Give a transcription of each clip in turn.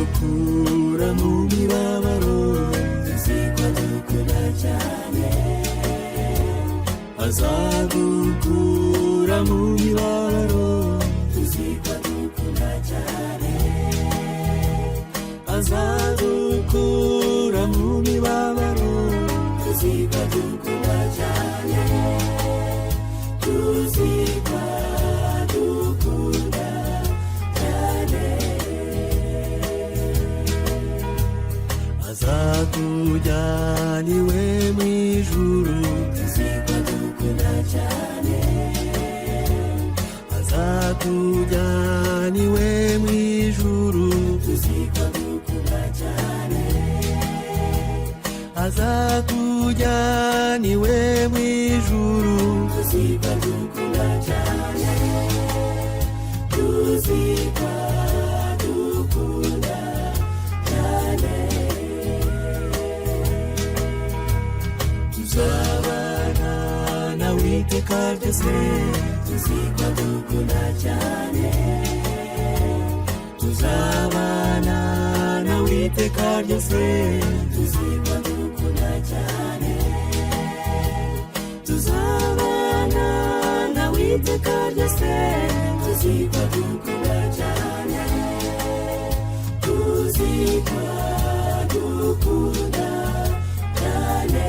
azadukura mu mibabaro, tuziko dukunda cyane. Azadukura mu mibabaro, tuziko dukunda cyane. Azadukura mu mibabaro, tuziko dukunda cyane. Tuziko dukunda cyane. Azatujyana iwe mu ijuru, tuziko dukunda cyane. Azatujyana iwe mu ijuru, tuziko dukunda cyane. Azatujyana iwe mu ijuru, tuziko dukunda cyane. Tuziko dukunda cyane. Tuzabana nawe iteka ryose, tuziko dukunda cyane. Tuzabana nawe iteka ryose, tuziko dukunda cyane. Tuzabana nawe iteka ryose, tuziko dukunda cyane. Tuziko dukunda cyane.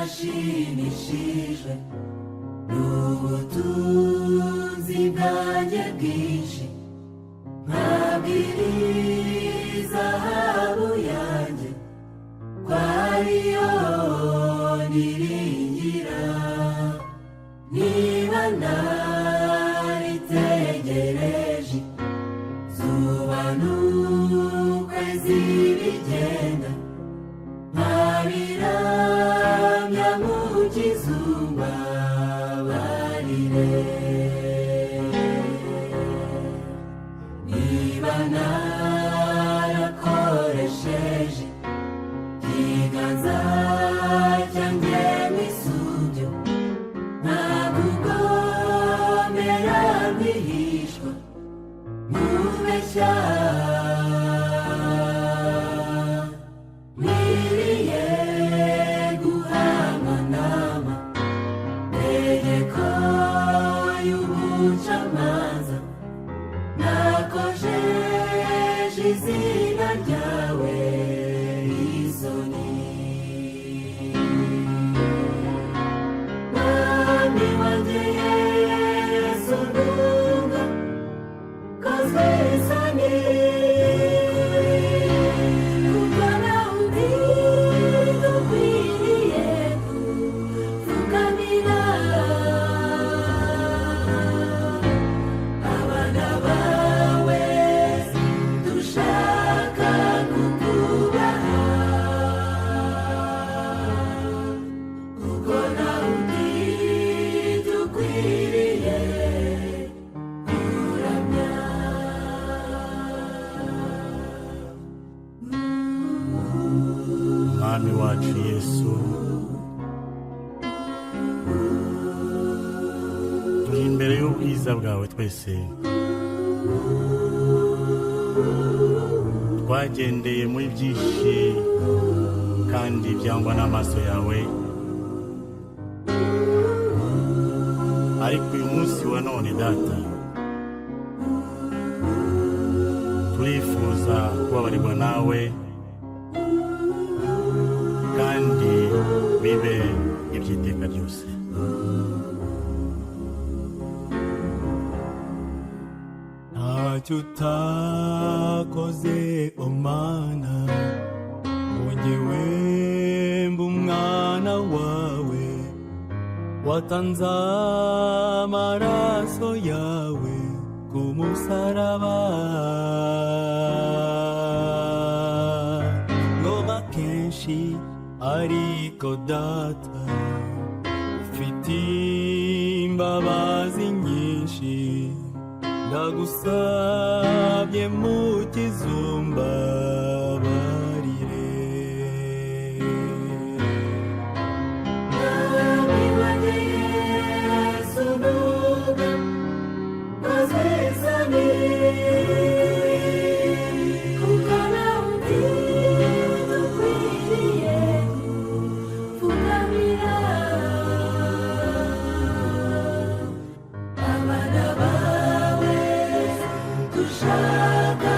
nashimishijwe n'ubutunzi bwanjye bwinshi, nkabwiriza zahabu yanjye ko ariyo niringira. Niba naritegereje zuba n'ukwezi bigenda, nkabiramya mu kizumba barire. Niba narakoresheje ikiganza cyanjye n'isubyo, nkagugomera rwihishwa mubeshya, nkwiriye guhamwa n'amategeko y'ubucamanza. Nakojeje izina ryawe isoni. Mwami wanjye Yesu, nunga kozwe isoni, kuko nawe ukwiriye gupfukamira. Abana bawe dushaka kukubaha, kuko nawe dukwiriye kuramya. Mwami wacu Yesu, turi imbere y'ubwiza bwawe twese, twagendeye muri byinshi kandi byangwa n'amaso yawe, ariko uyu munsi wa none Data, turifuza kubabarirwa nawe kandi bibe iby'iteka ryose. Ntacyo utakoze o Mana, wongewe mba umwana wawe, watanze amaraso yawe ku musaraba. Ngoma kenshi ariko Data, ufite imbabazi nyinshi, ndagusabye mu kizumba barire. Mwami wanjye Yesu, nunga kozwe isoni, kuko nawe dukwiriye gupfukamira. Abana bawe dushaka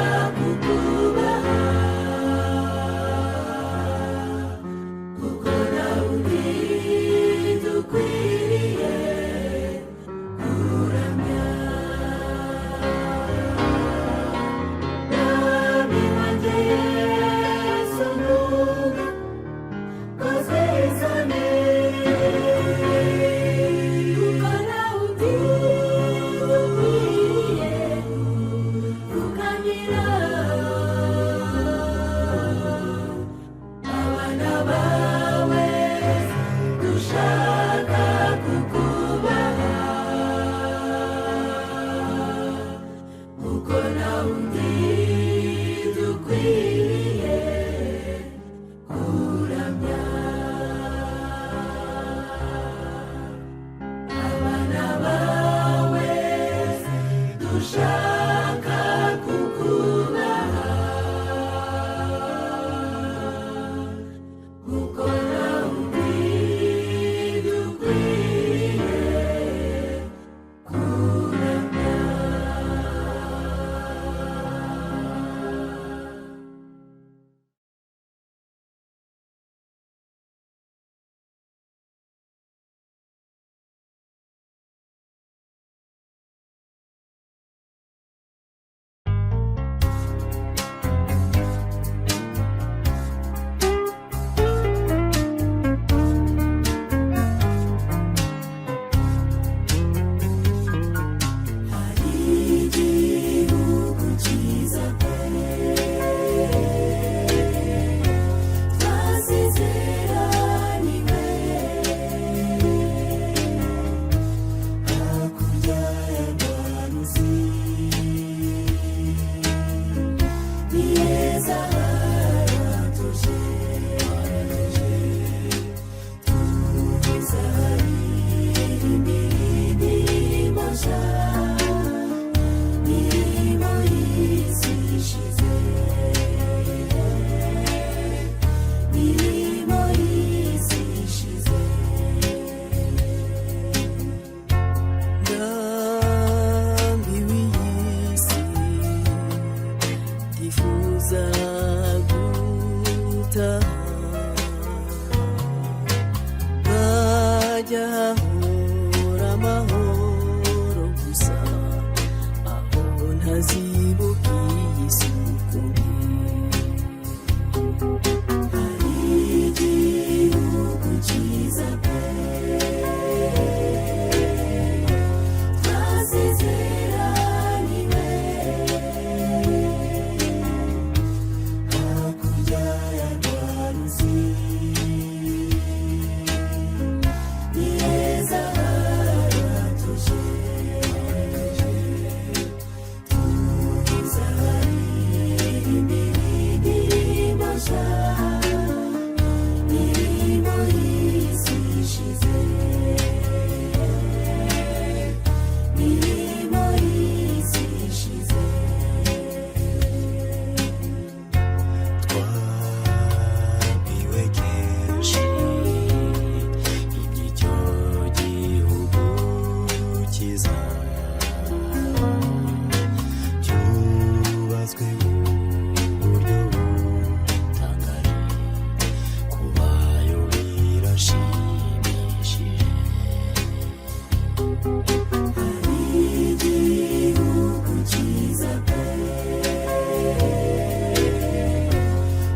tuzaguta hajya hahora amahoro gusa aho ntazibuka iyi suku hari igihugu cyiza pe twasezeraniwe hakurya ya rwaruzi ni heza haratuje tuzaharirimba indirimbo nshya imirimo y'isi ishize imirimo y'isi ishize twabwiwe kenshi iby'icyo gihugu cyiza cyubatswe mu buryo butangaje kubayo birashimishije hari igihugu cyiza pe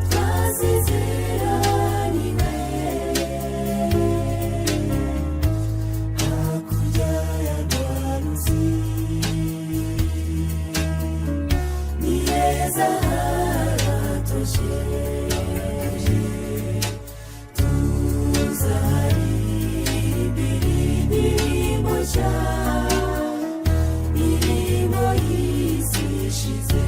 twasezeraniwe hakurya ya rwaruzi ni heza haratuje tuzaharirimba indirimbo nshya imirimo y'isi ishize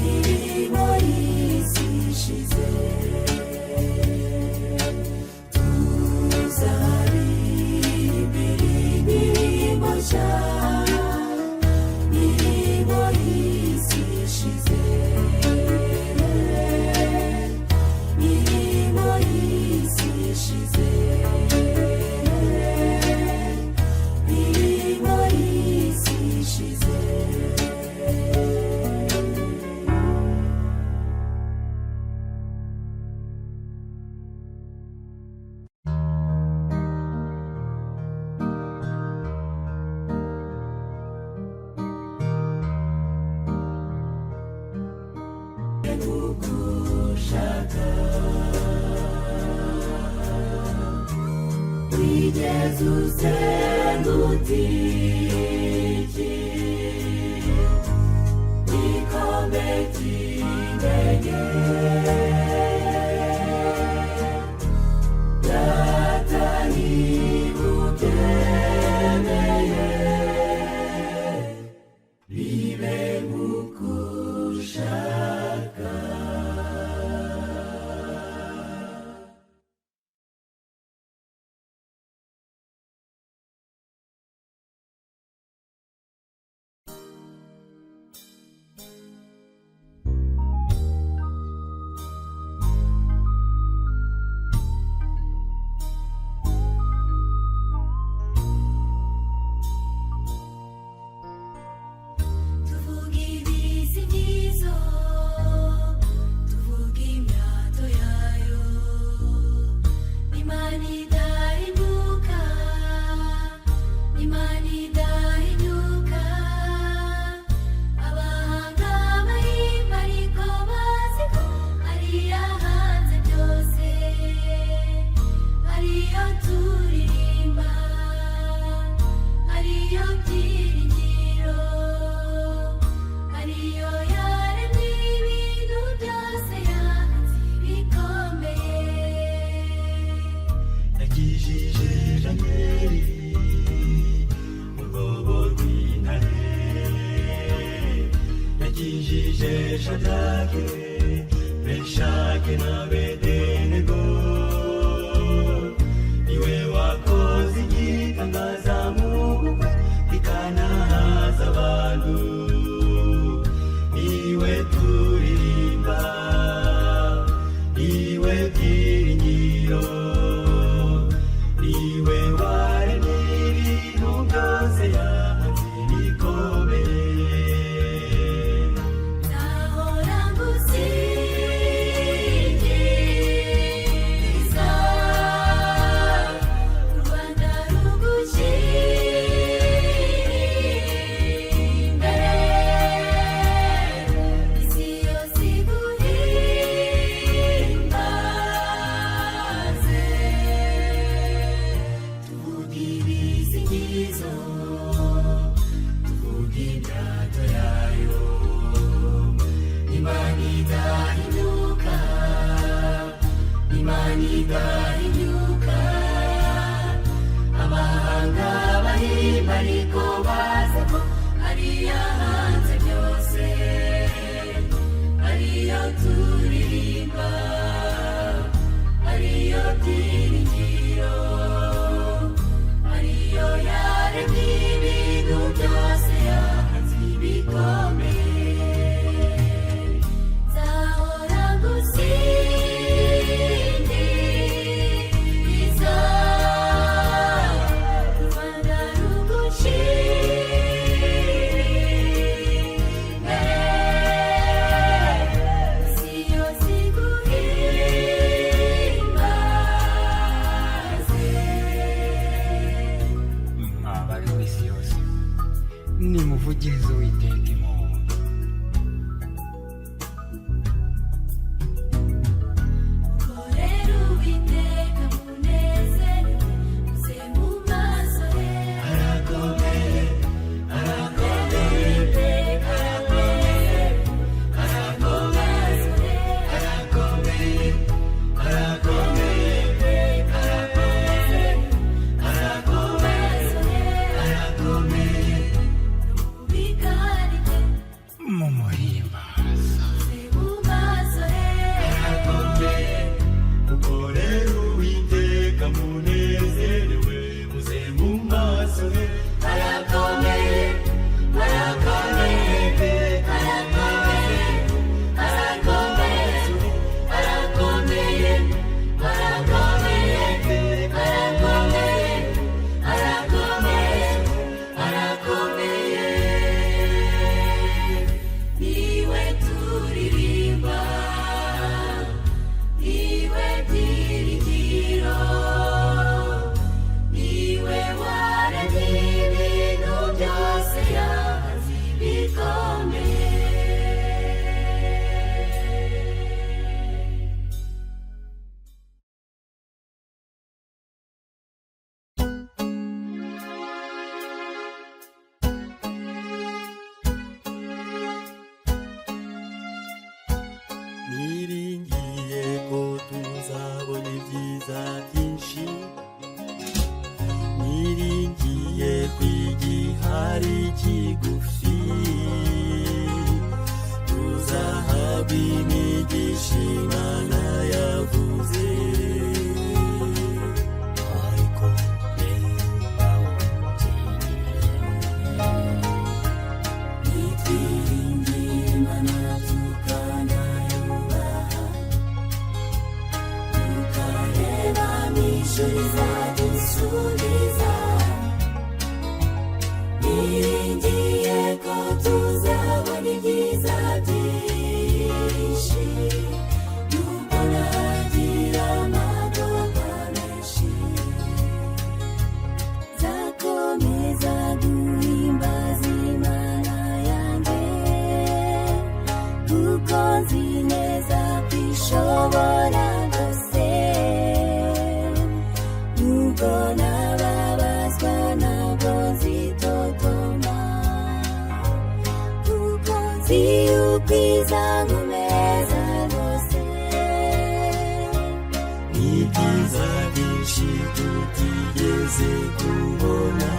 imirimo y'isi ishize tuzaharirimba indirimbo nshya imirimo y'isi ishize imirimo y'isi ishize imirimo y'isi ishize gushaka wigeze usenga utiki igikombe cy'indege data nigukeneye bibe nk'uko ushaka tuvuga ibisingizo tuvuga imyato yayo imana idahinduka imana idahinyuka abahanga bahimba ariko bazi ko ariyo hanze byose ariyo turirimba ariyo byiringiro ariyo yaremye ibintu byose yahanze ibikomeye yakijije Danieli mu rwobo rw'intare yakijije Shadrake Meshake na Abedenego niwe wakoze igitangaza mu bukwe ikanahaza abantu niwe turirimba niwe byiringiro niwe waremye ibintu byose yahanze ibikomeye nigahinyuka amahanga bahimba ariko bazi ko hariya hanze byose hariyo turirimba hariyo byiringiro hariyo yaremye ibintu byose yahanze ibikomeye nimuvugirize Uwiteka impundu. Korera Uwiteka munezerewe muze mu maso he arakomeye arakomeye arakomeye arakomeye arakomeye arakomeye arakomeye mumuhimbaza Korera Uwiteka munezerewe muze mu maso he arakomeye arakomeye arakomeye arakomeye arakomeye arakomeye arakomeye arakomeye niwe turirimba niwe byiringiro niwe waremye ibintu byose yahanze ibikomeye niringiye ko tuzabona ibyiza byinshi niringiye kw'igihari kigufi tuzahabwa imigisha Imana yavuze ariko nitwiringiye Imana tukanayubaha tukareba n'ijuru izadusubiza niringiye ko tuzabona ibyiza byinshi nubwo nagira amagorwa menshi nzakomeza guhimbaza Imana yanjye kuko nzi neza ko ishobora byose nubwo nababazwa ntabwo nzitotoma kuko nzi yuko izankomeza rwose ibyiza byinshi tutigeze kubona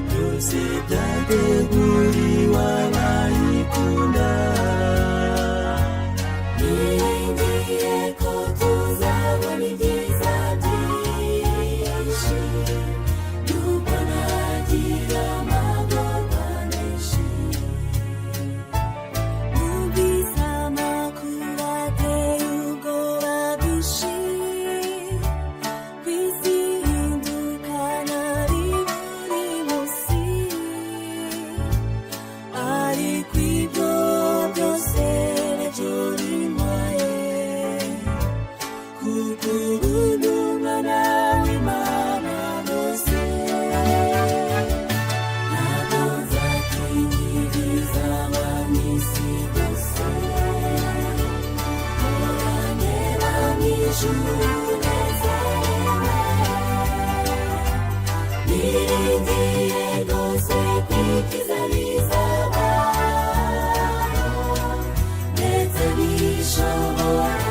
byose byateguriwe abayikunda niringiye ko tuzabona ibyiza byinshi nubwo nagira amagorwa menshi numvise amakuru ateye ubwoba bwinshi ku isi ihinduka nabi buri munsi ariko ibyo byose nabyo bintwaye kuko ubundi umwana w'Imana bwose ntabwo nzakingiriza ab'isi bose murandeba mu ijuru nezerewe niringiye rwose ko ibyiza bizaba ndetse bishobora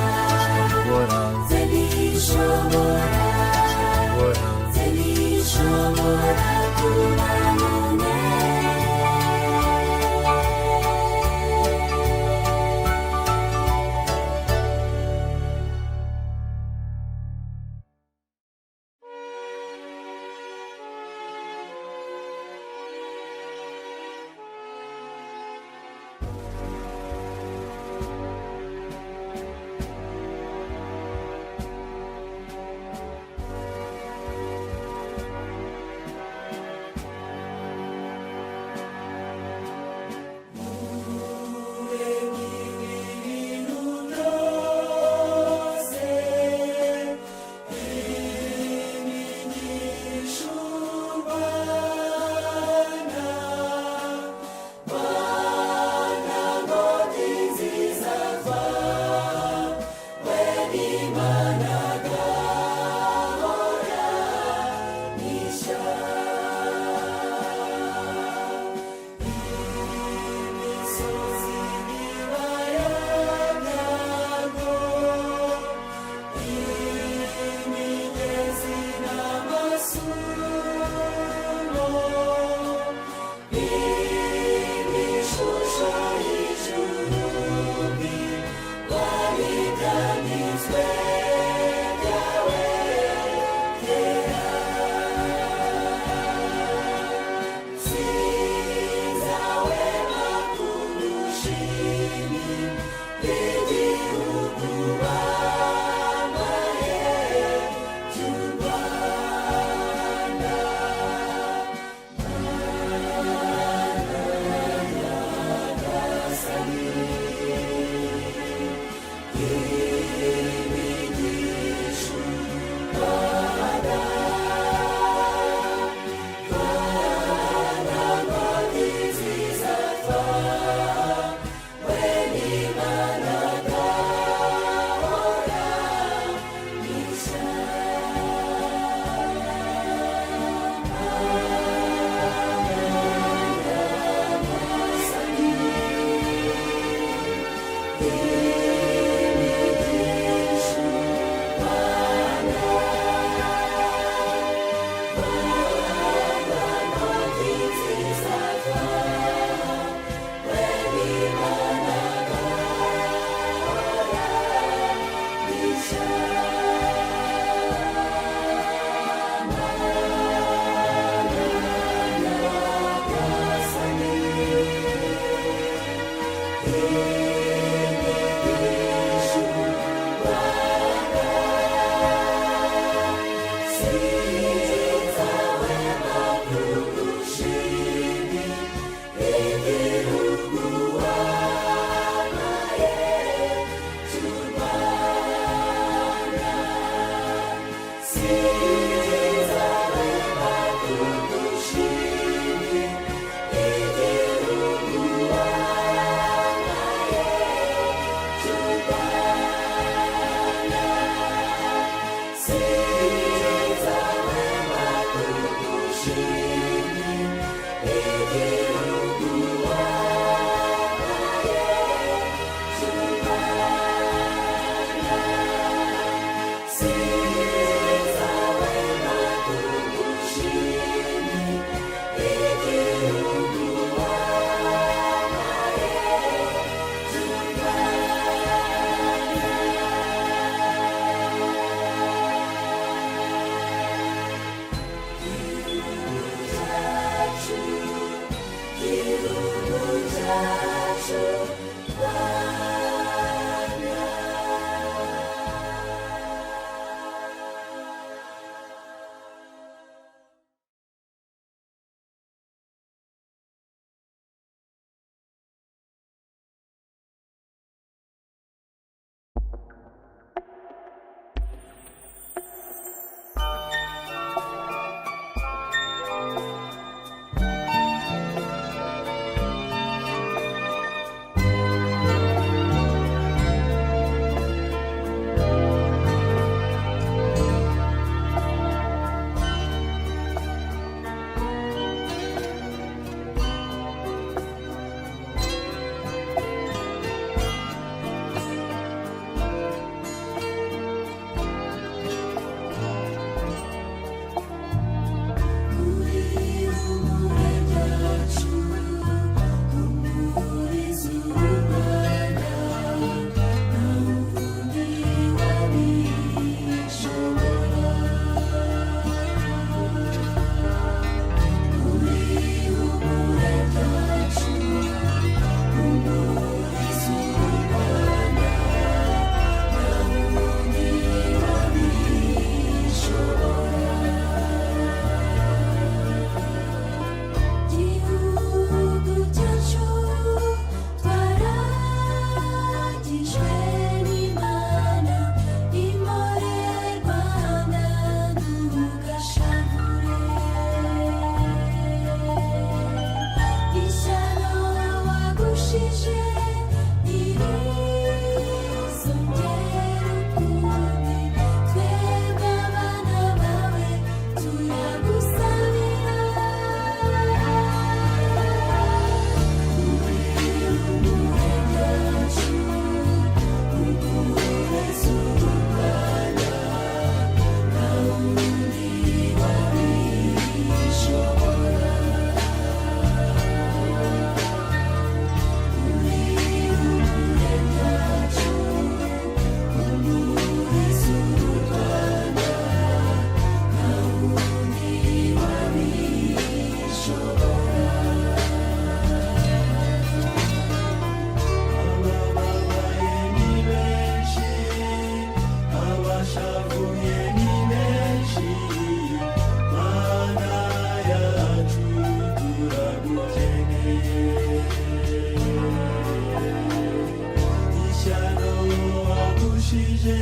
rije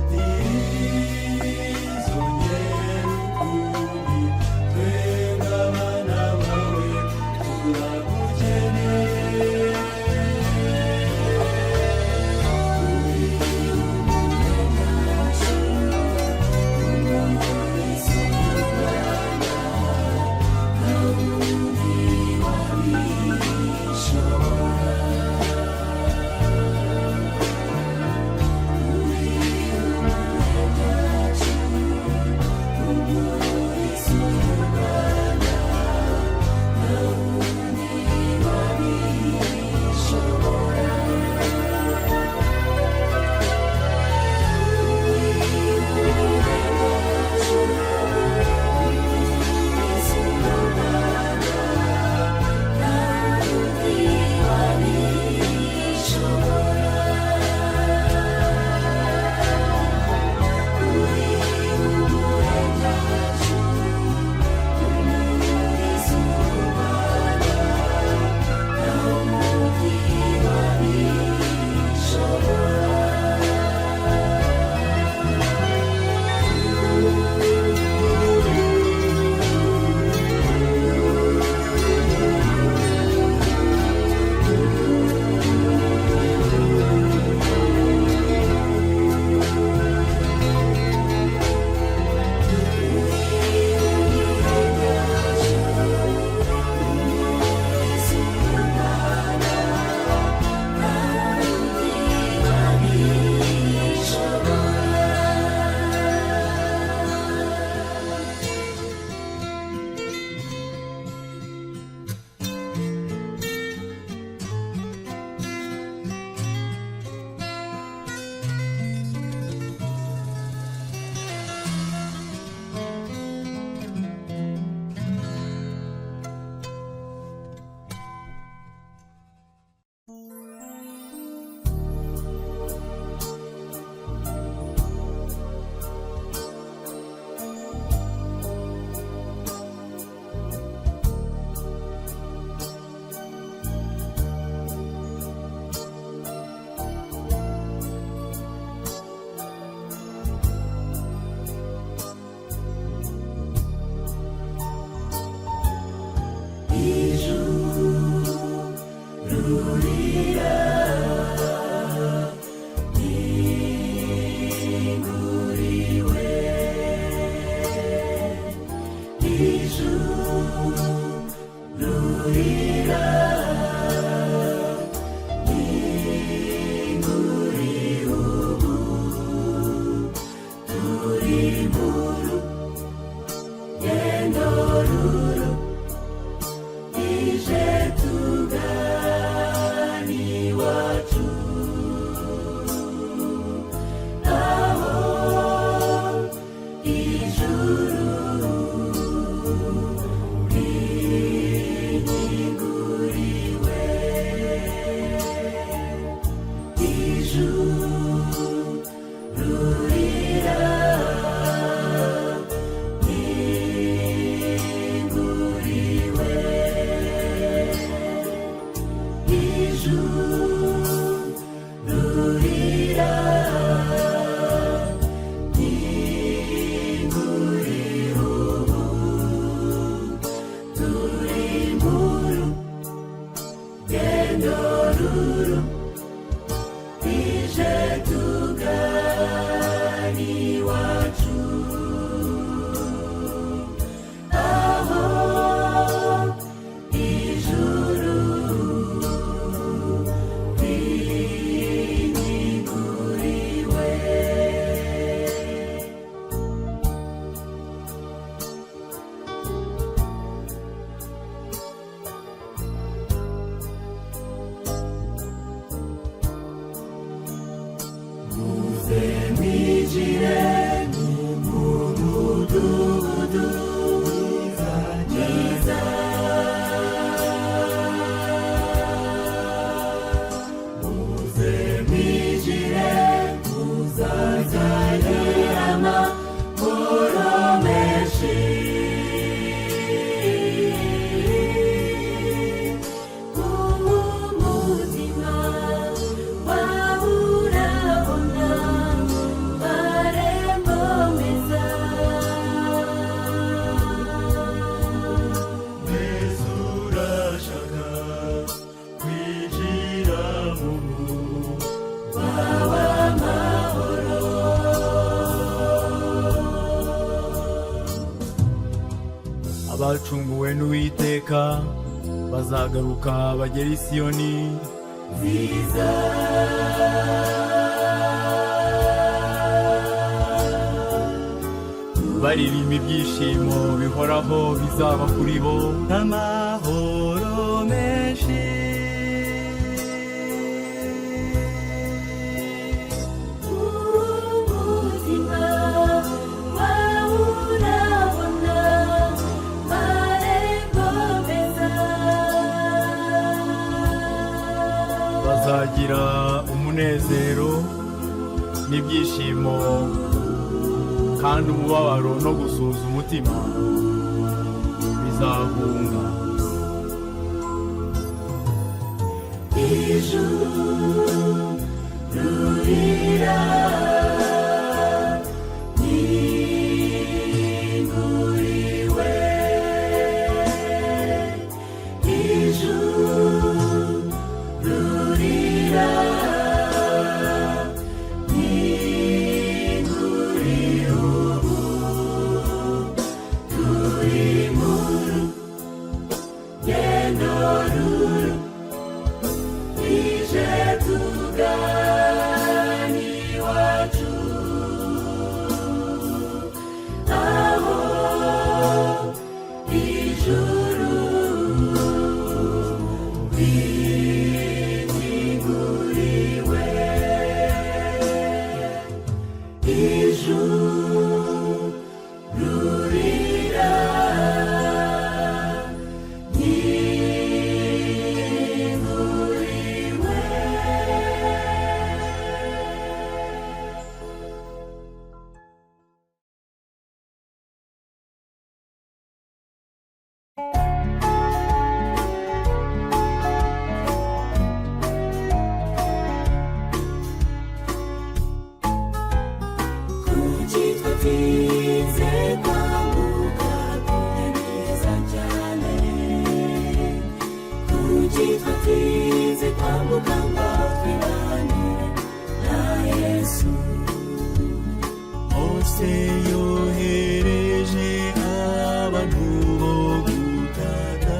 ntirizongere ukundi, twebwe abana bawe turagukeneye. abacunguwe n'Uwiteka bazagaruka bagera i Siyoni nziza. baririmba ibyishimo bihoraho bizaba kuri bo n'amahoro menshi. ubuzima wawe urabona marembo meza. bazagira umunezero n'ibyishimo, kandi umubabaro no gusuza umutima bizahunga. ijuru rira ninguriwe, ijuru rira yohereje abantu bo gutaka,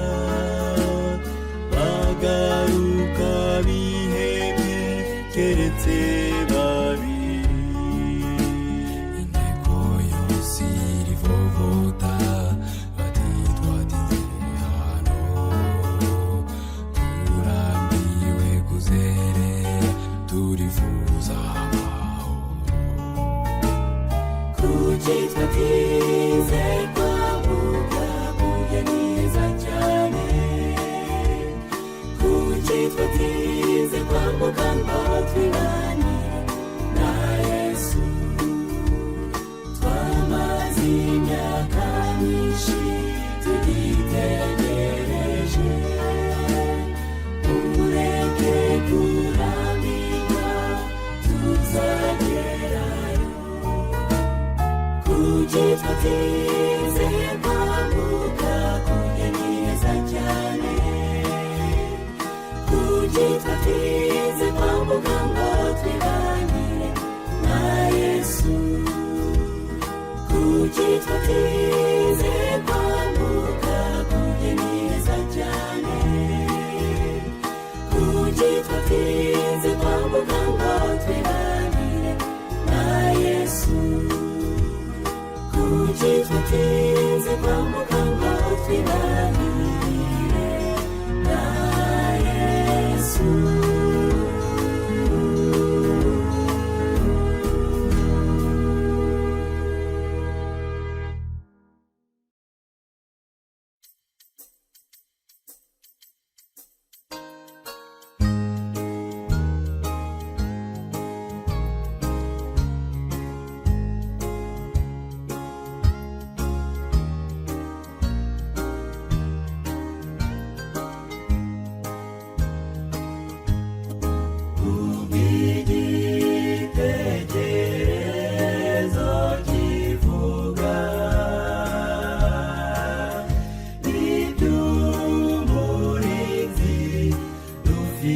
bagaruka bihebye keretse babiri. intego yose irivovota bati twatinze hano, turambiwe kuzerera turifuza kuki twatinze kwambuka kujya neza cyane, kuki twatinze kwambuka ngo twibanire na Yesu. twamaze imyaka myinshi tugitegereje, ureke kurambirwa tuzagerayo. kuki twatinze kwambuka kujya neza cyane, kuki twatinze kwambuka ngo twibanire na Yesu. kuki twatinze kwambuka kujya neza cyane, kuki twatinze kwambuka ngo twibanire na Yesu. kuki twatinze kwambuka ngo twibanire na Yesu.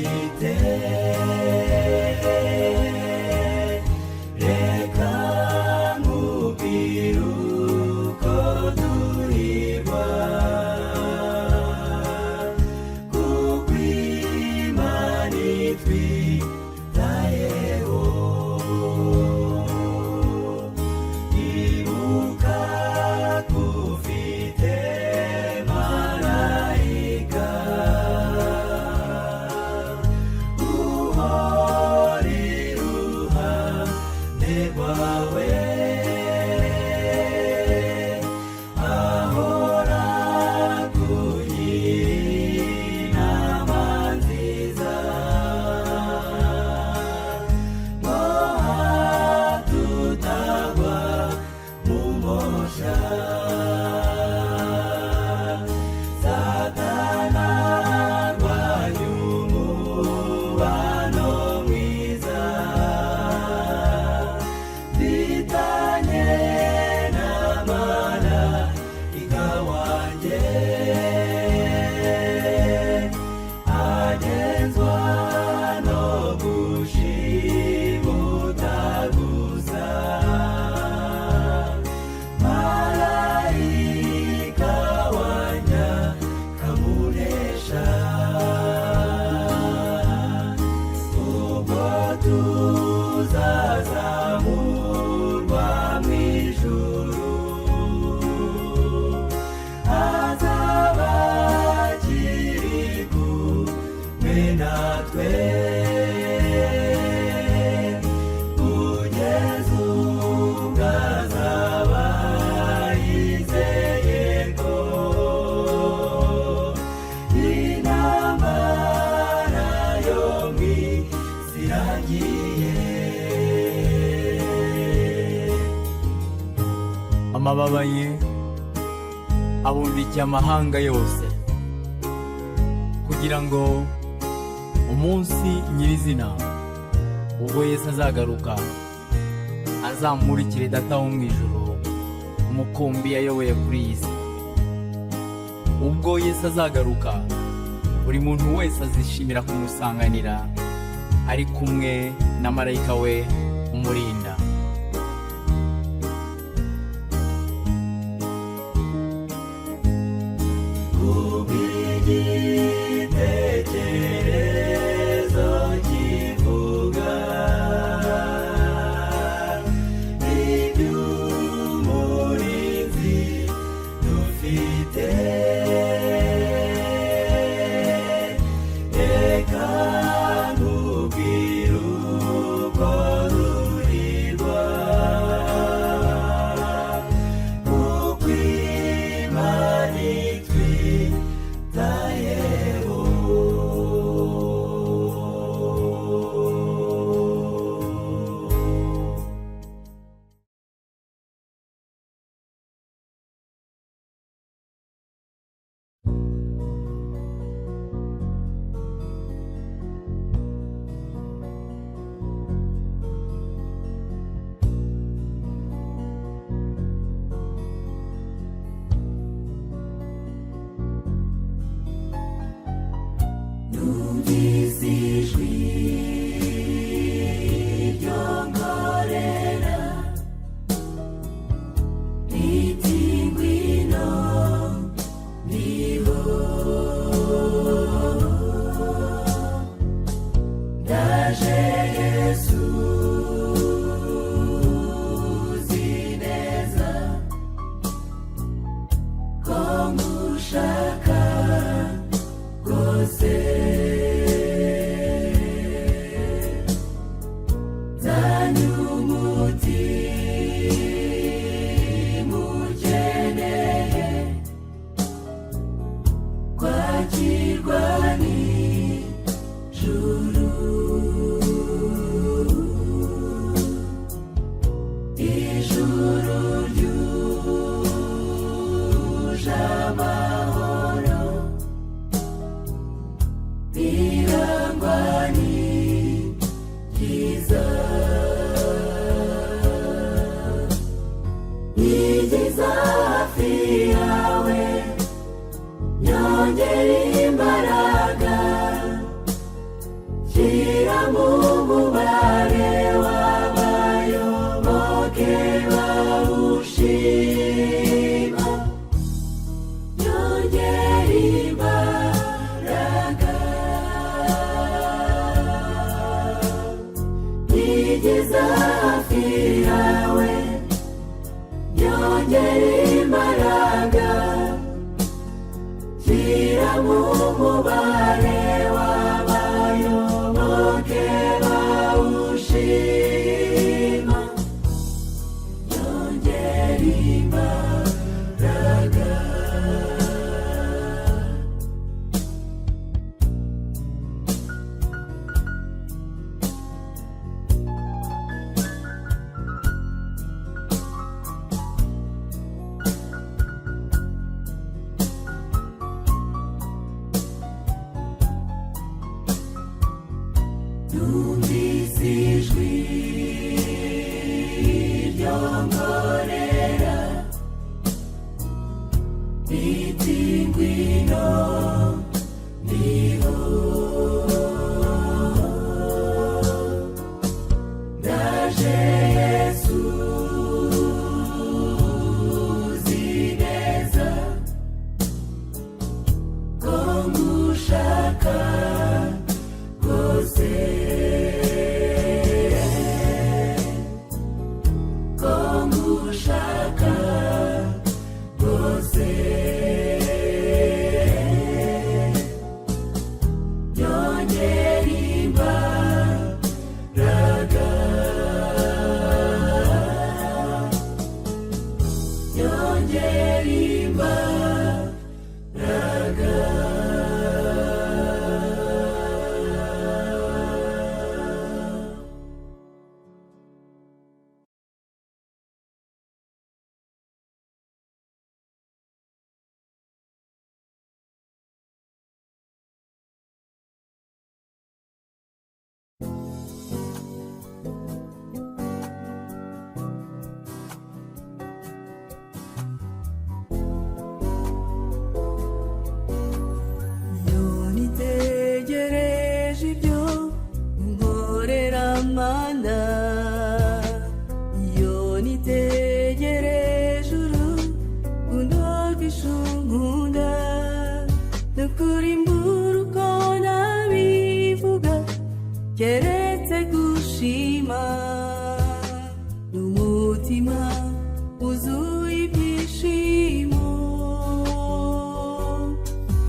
dufite reka nkubwire uko duhirwa kuko Imana itwitayeho ibuka kufite marayika uhora iruhande rwawe ahora kugira inama nziza ngo tutagwa mu mosha Satana arwanya umubano mwiza mfitanye na marayika wanjye agenzwa no gushimuta gusa marayika wanjye kamunesha ubwo tuzazamurwa mu ijuru azaba akiri kumwe natwe kugeza ubwo azaba yizeye ko intambara yo mu isi iragiye. amababa ye abumbikiye amahanga yose kugira ngo umunsi nyirizina ubwo Yesu azagaruka azamurikire data wo mu ijuru umukumbi yayoboye kuri iyi si. ubwo Yesu azagaruka buri muntu wese azishimira kumusanganira ari kumwe na marayika we umurinda. igitekerezo kivuga iby'umurinzi dufite reka nkubwire uko duhirwa kuko Imana itwitayeho numvise ijwi ryongorera riti ngwino ndiho ndaje Yesu uzi neza ko ngushaka rwose zanye umutima ukeneye kwakirwa n'ijuru ijuru ryuje amahoro rirangwa n'ibyiza nigeza hafi yawe nyongera imbaraga mu mubare w'abayoboke bawushima nyongera imbaraga nigeza hafi yawe nyongera imbaraga shyira mu mubare w'abayoboke bawushima nyongera imbaraga numvise ijwi ryongorera riti ngwino ndiho ndaje Yesu uzi neza ko ngushaka rwose ko ngushaka rwose nyongera imbaraga nyongera imbaraga nitegereje ibyo unkorera mana iyo nitegereje urukundo rw'ishunkunda nukuri mbura uko nabivuga keretse gushima n'umutima wuzuye ibyishimo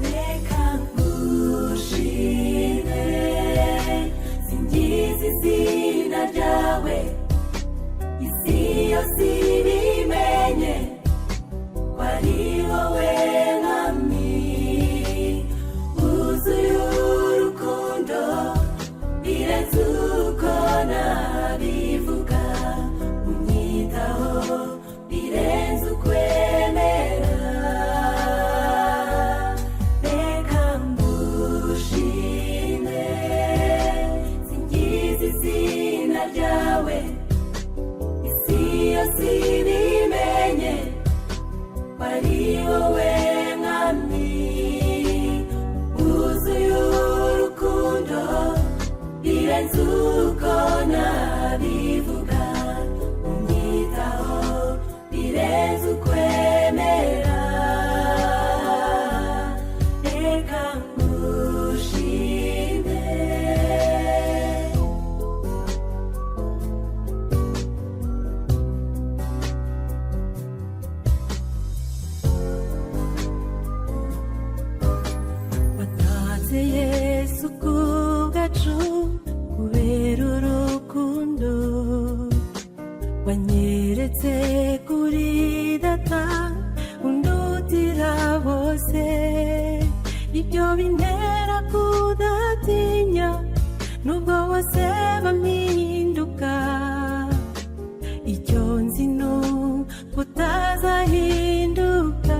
reka ngushime singize izina ryawe isi yose ibimenye ko ari wowe mwami wuzuye urukundo birenze uko nabivuga unyitaho birenze ukwemera reka ngushime singize izina ryawe isi yose ibimenye ko ari wowe mwami wuzuye urukundo birenze uko nabivuga unyitaho birenze ukwemera reka ngushime watanze Yesu ku bwacu kubera urukundo wanyeretse kuri data undutira bose ibyo bintera kudatinya nubwo bose bampinduka icyo nzi nuko utazahinduka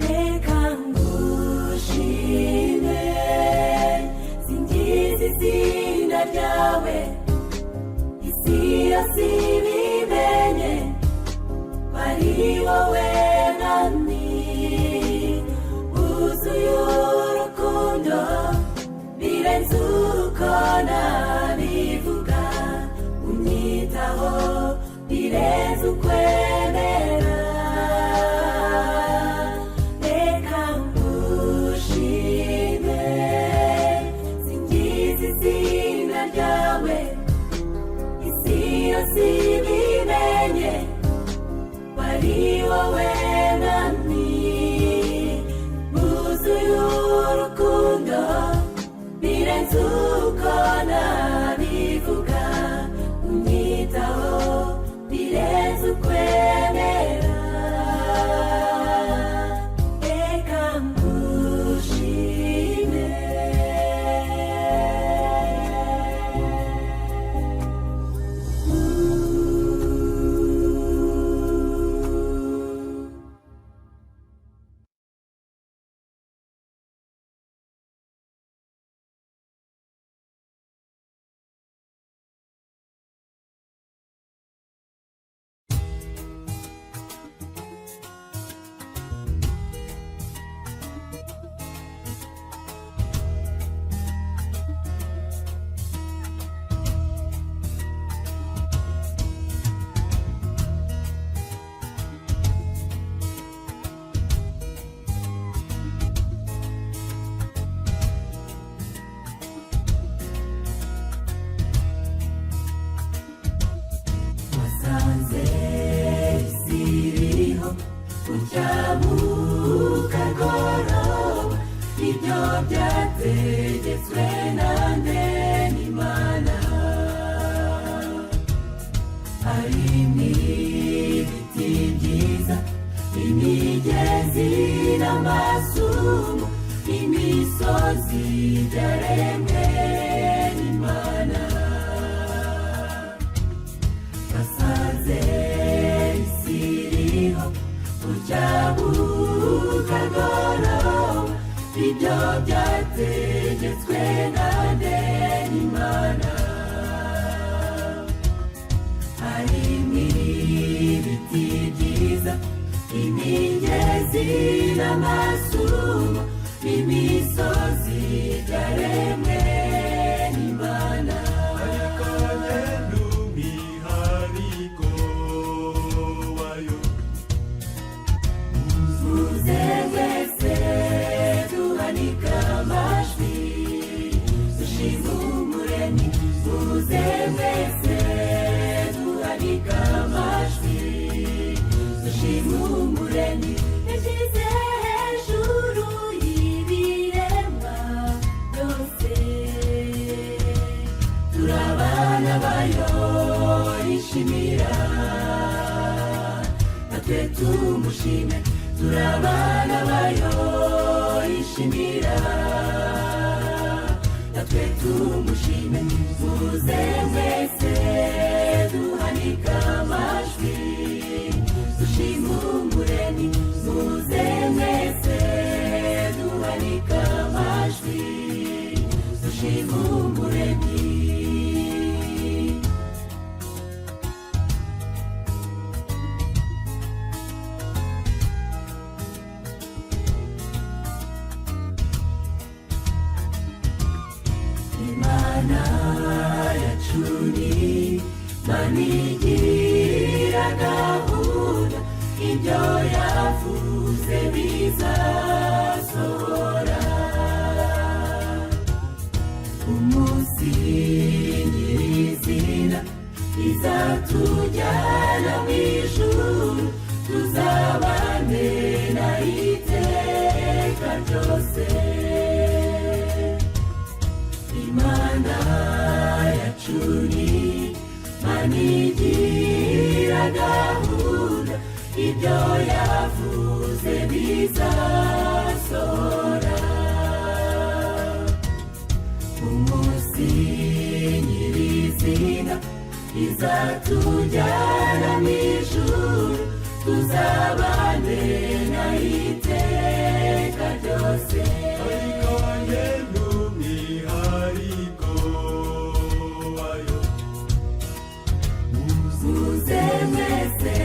reka ngushime singize izina ryawe isi yose ibimenye ko ari wowe mwami wuzuye urukundo birenze yubatswe nande n'Imana harimo ibiti byiza imigezi n'amasumo n'imisozi byaremwe n'Imana ariko ngendo umwihariko wayo muze mwese duhanika amajwi dushima umuremyi muze mwese duhanika amajwi dushima umuremyi yashyize hejuru y'ibiremwa byose turabana bayo ishimira natwe tumushime turabana bayo ishimira natwe tumushime muze mwese duhanika amajwi dushima umuremyi muze mwese duhanika amajwi dushima umuremyi Imana yacu ni Imana igira gahunda ibyo yavuze bizasohora umunsi nyirizina izatujyana mu ijuru tuzabane na iteka ryose Imana yacu ni Imana igira gahunda ibyo yavuze bizasohora umunsi nyirizina izatujyana mu ijuru tuzabane na iteka ryose ariko ngendo umwihariko wayo muze mwese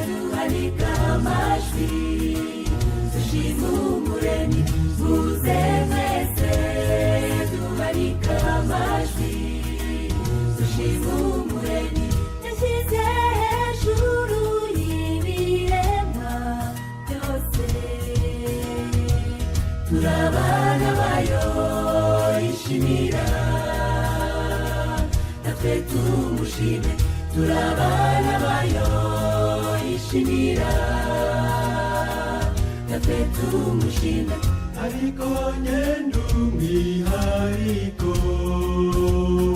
duhanika amajwi dushima umuremyi muze mwese duhanika amajwi dushima umuremyi yashyize hejuru y'ibiremwa byose turabana bayo ishimira natwe tumushime turabana bayo ishimira natwe tumushime ariko ngendo umwihariko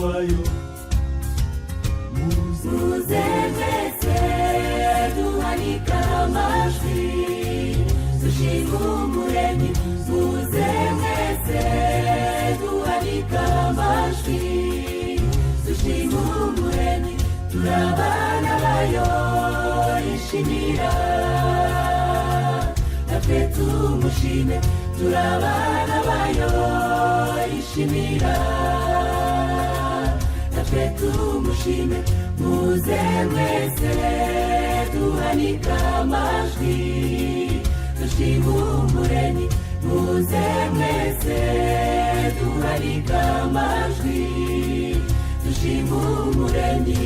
wayo muze mwese duhanika amajwi dushima umuremyi muze mwese duhanika amajwi dushima umuremyi turabana bayo ishimira natwe tumushime turabana bayo ishimira natwe tumushime muze mwese duhanika amajwi dushima umuremyi muze mwese duhanika amajwi dushima umuremyi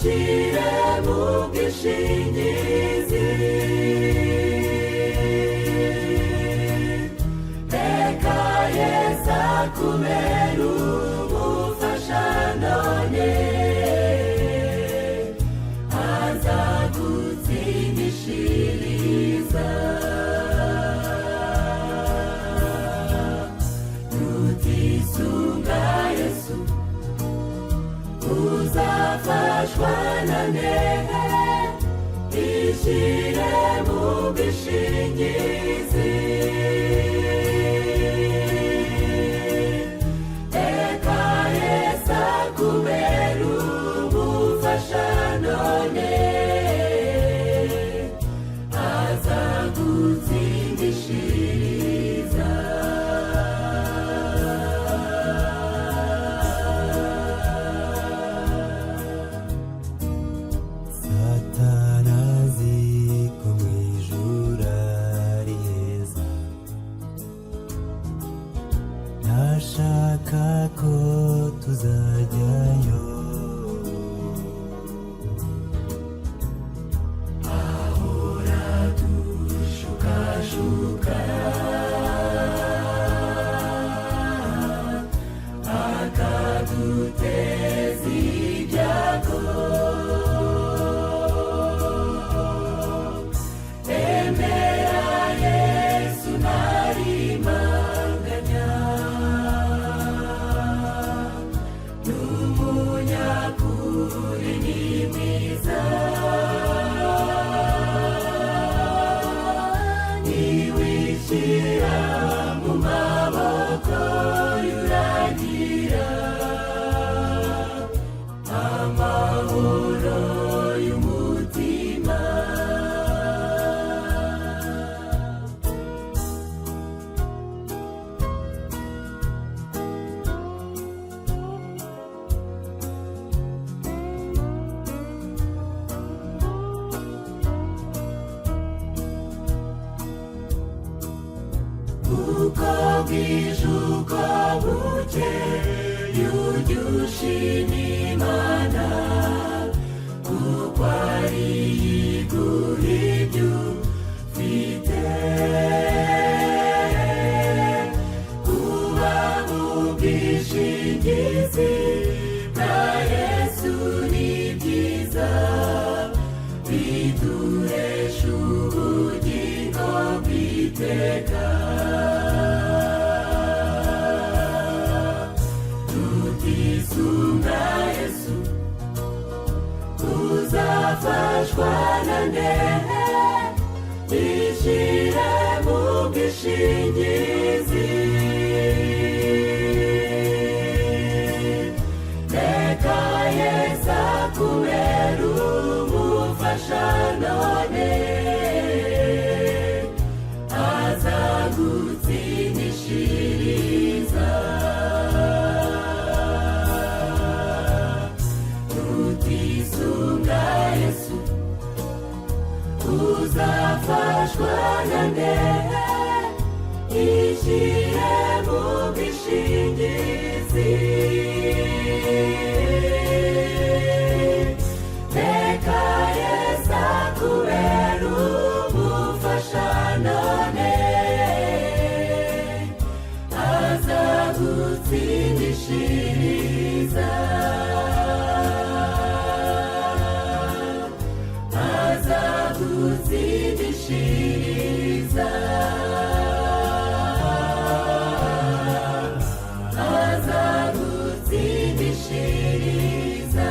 ishyire mu bwishingizi. Reka Yesu akubere umufasha none, azagutsindishiriza. Nutisunga Yesu uzafashwa nande, ishyire mu bwishingizi. Reka Yesu akubere umufasha none, azagutsindishiriza. Satanazi ko mu ijuru ari heza, ntashaka ko tuzajyayo. Ahora dushukashuka, akaduteza ibyago. Emera Yesu ntarimanganya, n'umunyakuri ni mwiza. Niwishyira mu maboko y'uragira amahoro y'umutima. Uko bwije uko bukeye ujye ushima Imana, kuko ari iguha ibyo ufite. Kuba mu bwishingizi bwa Yesu ni byiza, biduhesha ubugingo bw'iteka. Tutisunga Yesu uzafashwa nande, ishyire mu bwishingizi. Reka Yesu akubere umufasha none, azagutsindishiriza. Tutisunga Yesu uzafashwa nande, ishyire mu bwishingizi. Reka Yesu akubere umufasha none, azagutsindishiriza. Azagutsindishiriza. Azagutsindishiriza.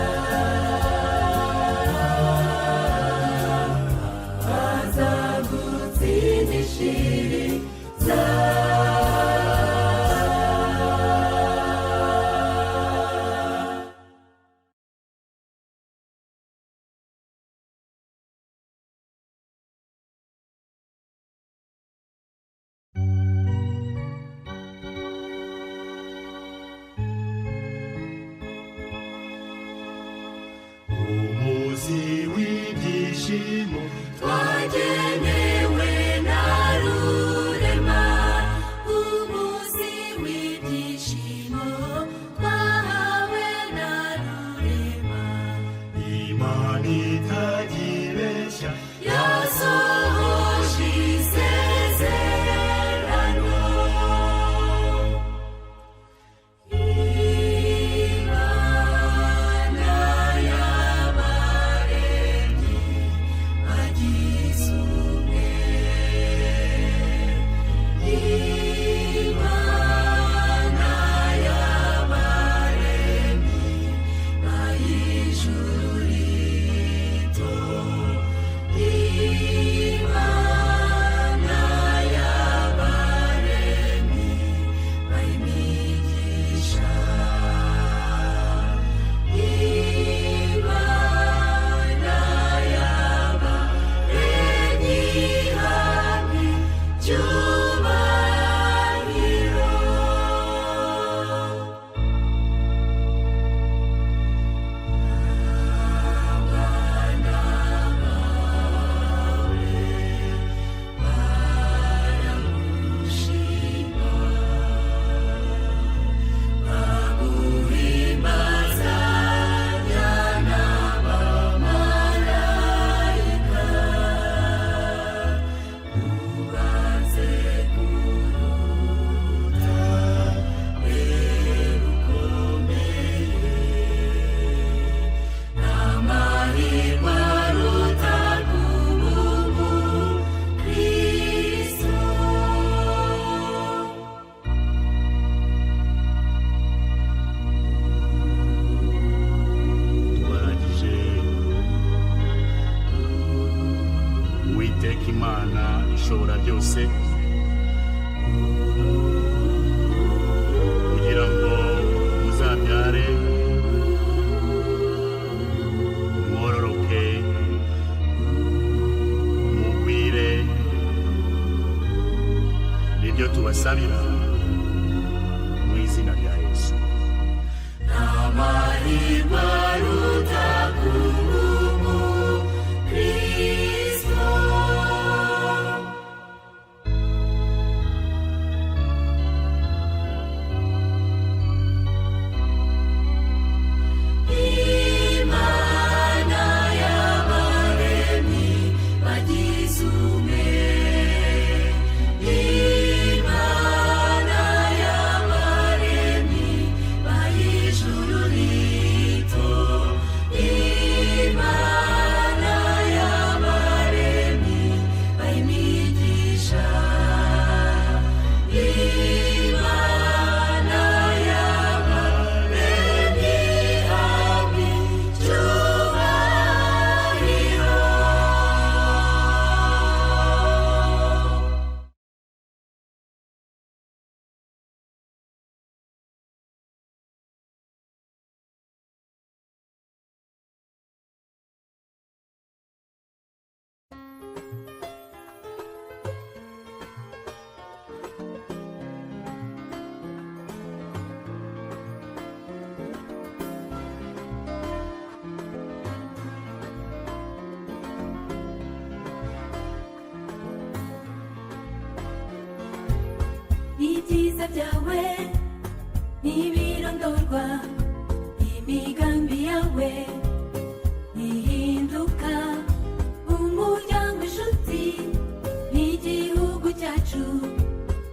Azagutsindishiriza. ibyiza byawe ntibirondorwa, imigambi yawe ntihinduka, umuryango, inshuti n'igihugu cyacu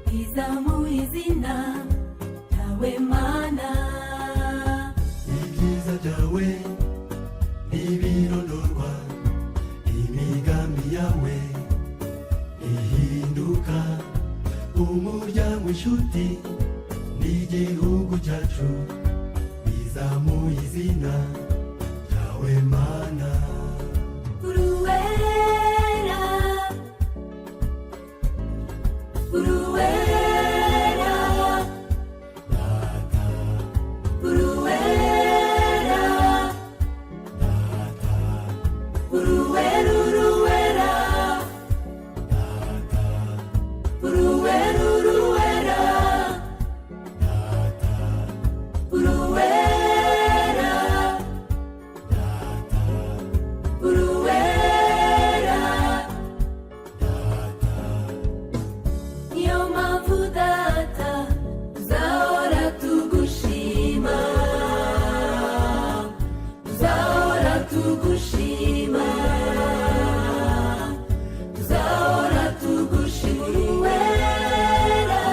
bizamuye izina ryawe Mana. ibyiza byawe ntibirondorwa, imigambi yawe ihinduka, umuryango, inshuti n'igihugu cyacu bizamuye izina ryawe Mana. Uruwera, uruwera, Data, uruwera, Data, uruwera, uruwera, Data, uruwera, uruwera, Data, uruwera, Data, uruwera. Data. Niyo mpamvu data tuzahora tugushima, tuzahora tugushima, tuzahora tugushima uruwera,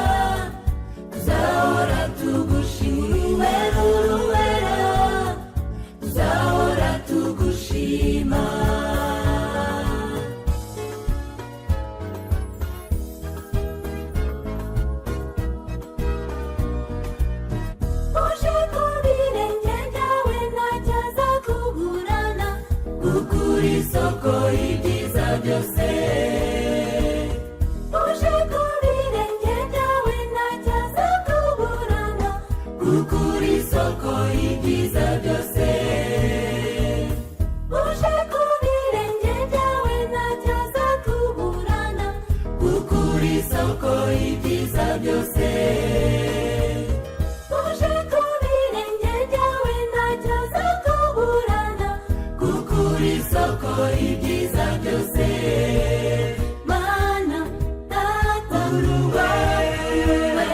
tuzahora tugushima uruwera, tuzahora tugushima. Uje ku birenge byawe ntacyaza kuburana, kuko uri isoko y'ibyiza byose. Uje ku birenge byawe ntacyaza kuburana, kuko uri isoko y'ibyiza byose. Uje ku birenge byawe ntacyaza kuburana, kuko uri isoko y'ibyiza byose. Uje ku birenge byawe ntacyaza kuburana, kuko uri isoko y'ibyiza byose. Mana, Data, uruwera,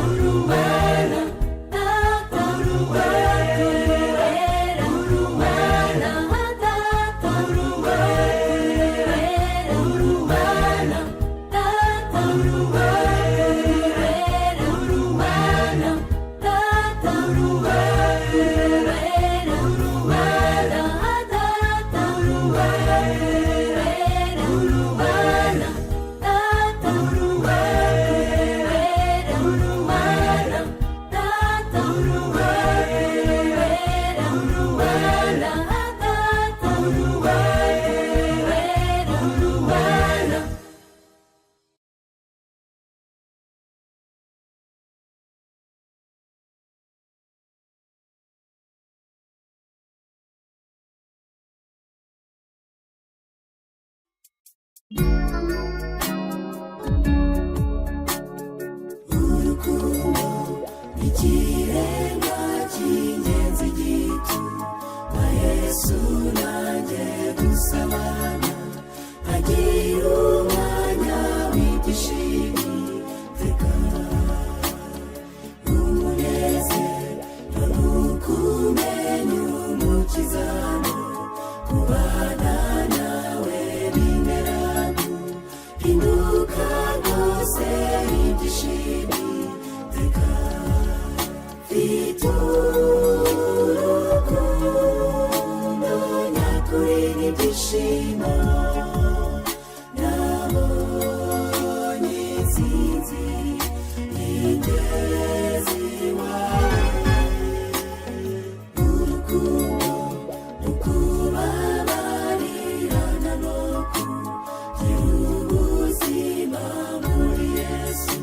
uruwera, Data, uruwera, uruwera, Data, uruwera, uruwera, Data, uruwera, uruwera, Data, uruwera, uruwera, Data, uruwera, uruwera, Data, uruwera, uruwera, Data, uruwera, uruwera, Data, uruwera, uruwera. Urukundo ikirenga cy'ingenzi gituma Yesu nanjye dusabana, agira umwanya w'ibyishimo iteka. Umunezero n'ukumenya Umukiza no kubana nawe bimerano, hinduka rwose ibyishimo iteka. Mfite urukundo nyakuri n'ibyishimo, nabonye intsinzi igeze iwawe. Urukundo rukubabarirana no kugira ubuzima muri Yesu,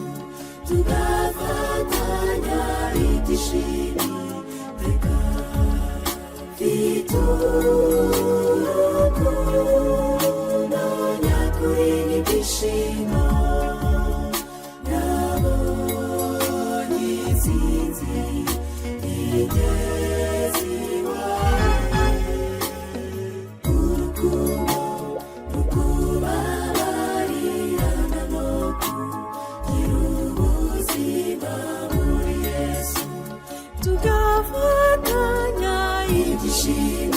tugafatanya ibyishimo iteka. Mfite urukundo nyakuri n'ibyishimo, nabonye intsinzi igeze iwawe. Urukundo rukubabarirana no kugira ubuzima ibyishimo